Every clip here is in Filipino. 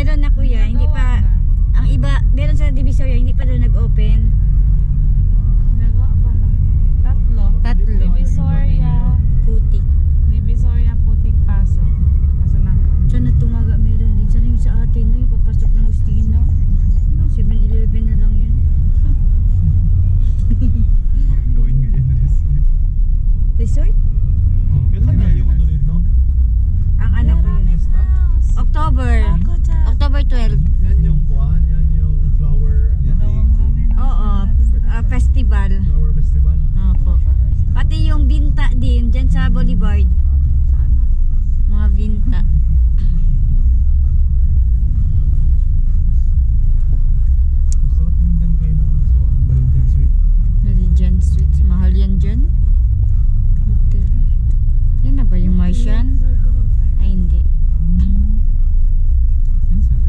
Meron na kuya, hindi pa. Ang iba, meron sa Divisoria, hindi pa daw nag-open. Nagawa pa lang. Tatlo. Divisoria. Putik. Divisoria, Putik, Paso. Paso ng Saan na tumaga meron din? Saan yung sa atin? No? Yung papasok ng Ustino? No, 7-Eleven na lang yun. Parang gawin ngayon na resort. Resort? Kailan na yung ano dito? Ang ano ko yun? October. October 12. Yan yung kuhan, yan yung flower, Oo, festival. flower festival. Opo. Pati yung binta din dyan sa Boulevard. Mga binta. Masarap din dyan kayo naman sa Meridian Suite. Meridian Suites. Mahal yan dyan. Hotel. Yan na ba yung Martian? Ay hindi. Yan, 7.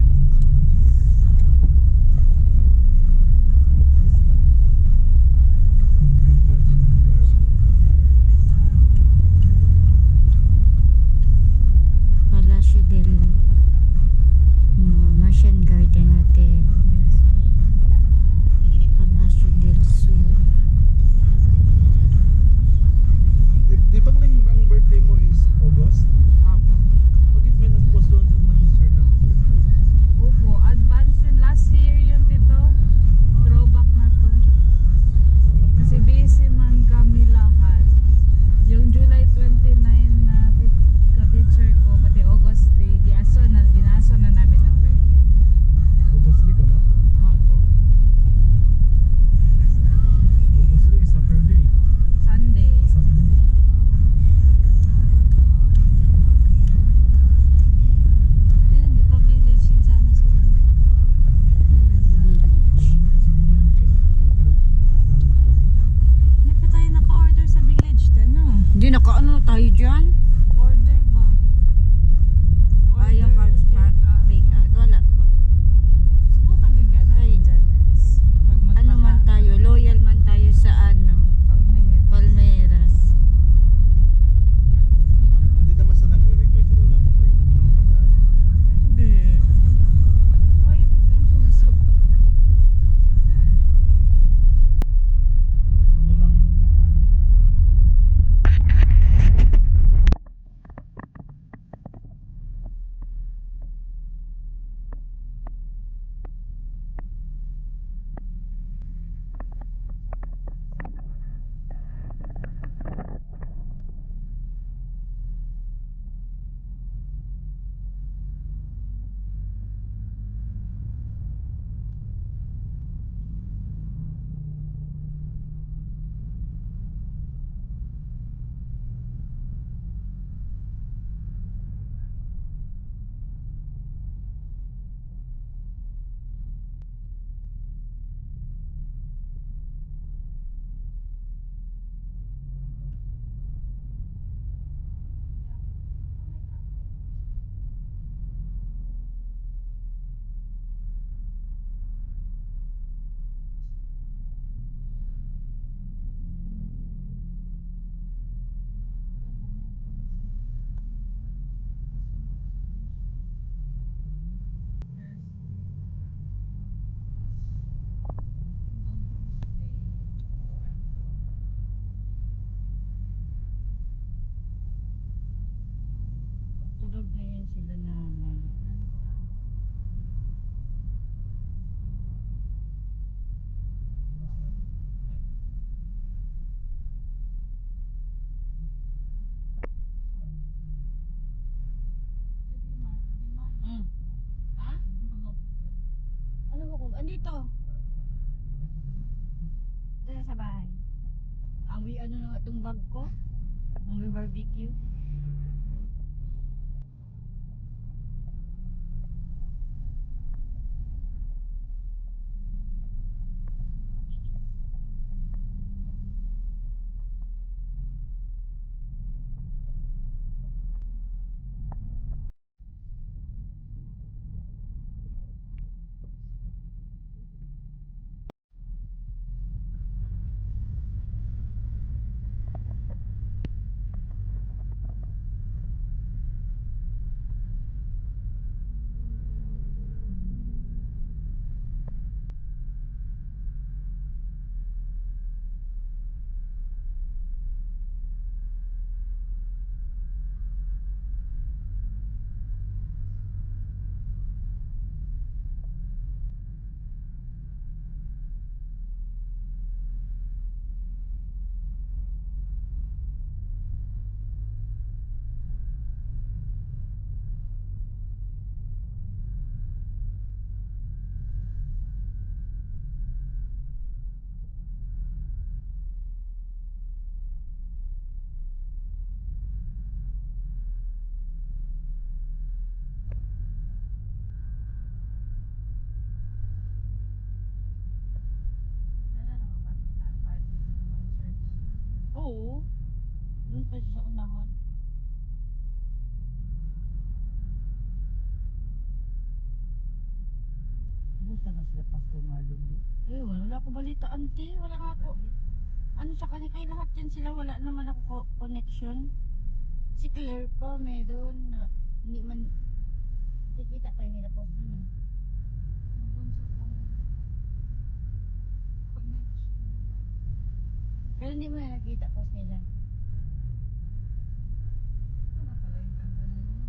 Palacio del Martian Garden Hotel. Palacio del Sur. Di ba ang birthday mo is August? Bakit may nag-post doon sa mga t-shirt na birthday? Opo, advance yun. Last year yun, tito. Throwback na to. Kasi busy man kami lahat. Yung July 29 na ka-teacher ko, pati August 3, ginaso na namin ang birthday. August 3 ka ba? Opo. August 3 is Saturday. Sunday. Sunday. Yun, hindi pa village yun sana sila. Hindi pa tayo naka-order sa village din, no? Hindi, nakaano tayo dyan? Order ba? Ay, yung take out. Wala pa. Subukan din ka natin dyan next. Pag Ano man tayo, loyal man tayo sa ano, Palmeras. Hindi naman sa nagre-request si Lola mo play ng pagkain. Hindi. Why kang susasabat? Tulog na yan sila naman. Ha? Ano ba kung andito? Dito sa bahay. Ang ano na itong bag ko? Ang barbecue. Doon pa sa unahan. Kumusta na sila Pastor Marlon? Eh, wala ko balita, ante. Wala nga ako. Ano sa kanila, kay lahat yan sila, wala naman ako connection. Si Claire pa, meron na. Hindi man, kikita kayo nila po. Pero hindi mo na nakita post nila. Ano pala yung kanta na yun?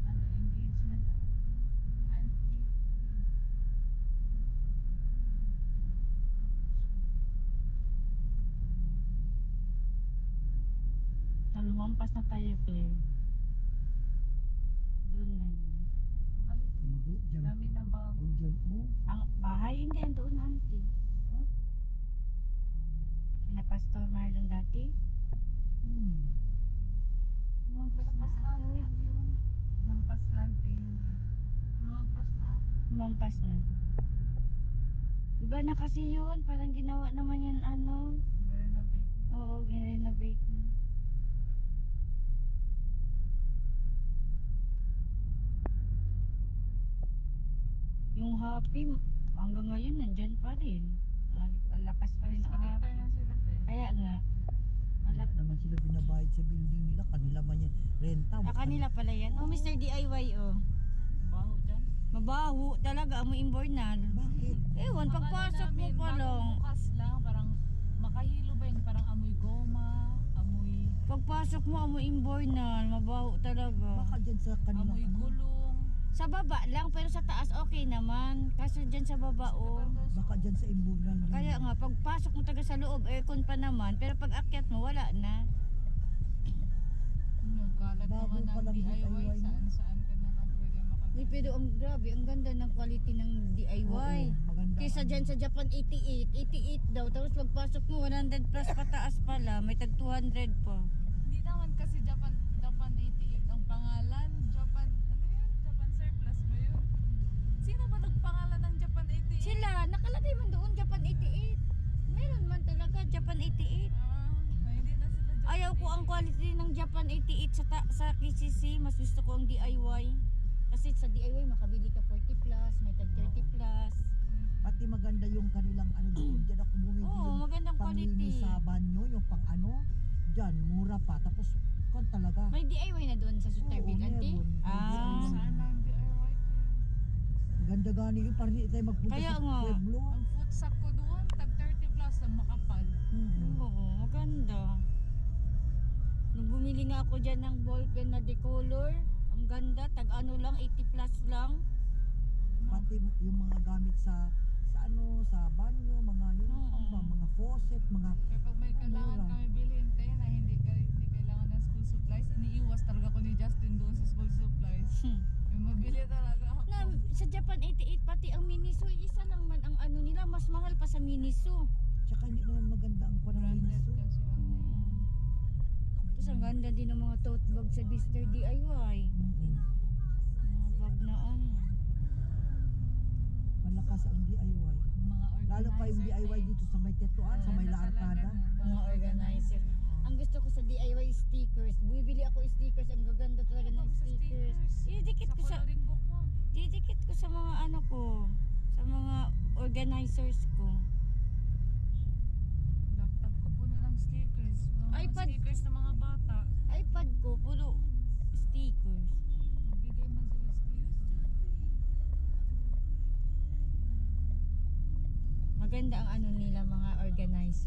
Ano, engagement. So, lumampas na tayo, Claire. Doon na yun. Hindi, dyan. Dami na ba? Ay, dyan po. Ang bahay, hindi, doon na, auntie. Kina Pastor Marlon dati. Lampas natin yun. Lampas natin. Lampas na. Lumampas na. Iba na kasi yun. Parang ginawa naman yan, ano. Renovate. Oo, girenovate na. Yung happy, hanggang ngayon, nandyan pa rin. Ang lakas pa rin ang Sakit happy. na sila eh. Kaya nga, Wala naman sila binabayad sa building nila. Kanila man yan. Renta. sa kanila pala yan. Oh, Mr. DIY, oh. Baho dyan. Mabaho talaga, amoy imbornal. Bakit? Ewan, pagpasok mo pa lang. Bukas lang, parang makahilo ba yun? Parang amoy goma, amoy Pagpasok mo, amoy imbornal. Mabaho talaga. Baka dyan sa kanilang amoy gulong. Sa baba lang, pero sa taas okay naman. Kaso dyan sa baba, oh. Baka dyan sa imbunan. Kaya nga, pagpasok mo taga sa loob, aircon pa naman. Pero pag akyat mo, wala na. Nagkalat Bago naman pa ng lang DIY. DIY. Saan ka na lang pwede Uy, makabili. pero ang grabe, ang ganda ng quality ng DIY. Oo, maganda. Kaysa dyan sa Japan 88, 88 daw. Tapos pagpasok mo, 100 plus pataas pala. May tag 200 pa. Hindi naman kasi Japan 88 ang pangalan. Ano yun? Japan Surplus ba yun? Sino ba nagpangalan ng Japan 88? Sila, nakalagay man doon Japan 88. Meron man talaga Japan 88. Hindi na sila Japan Ayaw ko ang quality ng Japan 88 sa KCC. Mas gusto ko ang DIY. Kasi sa DIY makabili ka 40 plus, may tag 30 plus. Pati maganda yung kanilang ano doon. Diyan ako bumili Oo, yung magandang quality. panglinis sa banyo. Yung pang ano. Diyan, mura pa. Tapos, kon talaga. May DIY na doon sa Suterville, Oo, auntie? meron. Ah. Sana ang DIY ko. Ganda gani yun. Parang hindi tayo magpunta Kaya sa nga. Pueblo. Ang food sack ko doon, tag 30 plus lang makapal. Oo, maganda. Nung bumili nga ako dyan ng ballpen na decolor, ang ganda, tag ano lang, 80 plus lang. Pati yung mga gamit sa ano, sa banyo, mga yun, ano ba, mga faucet, mga Kaya pag may kailangan mura. kami bilhin tayo na hindi kailangan ng school supplies, iniiwas talaga ko ni Justin doon sa school supplies. May mabili talaga ako. Na, sa Japan 88, pati ang Miniso, isa lang man ang ano nila, mas mahal pa sa Miniso. Tsaka hindi naman maganda ang Branded pananginiso. kasi ano yun. Tapos ang ganda din ng mga tote bag sa Mr. DIY. Mga bag na ano. Malakas ang DIY. Mga Lalo pa yung organizer DIY eh. dito sa may Tetuan, sa may La Arcada. Mga organizer. Ang gusto ko sa DIY stickers. Bumibili ako stickers. Ang gaganda talaga ng Sa stickers. Didikit ko sa coloring book mo. didikit ko sa mga ano ko. Sa mga organizers ko. Laptop ko puno ng stickers. Mga iPad. stickers ng mga bata. iPad ko puro stickers. Magbigay man sila stickers. Maganda ang ano nila mga organizer.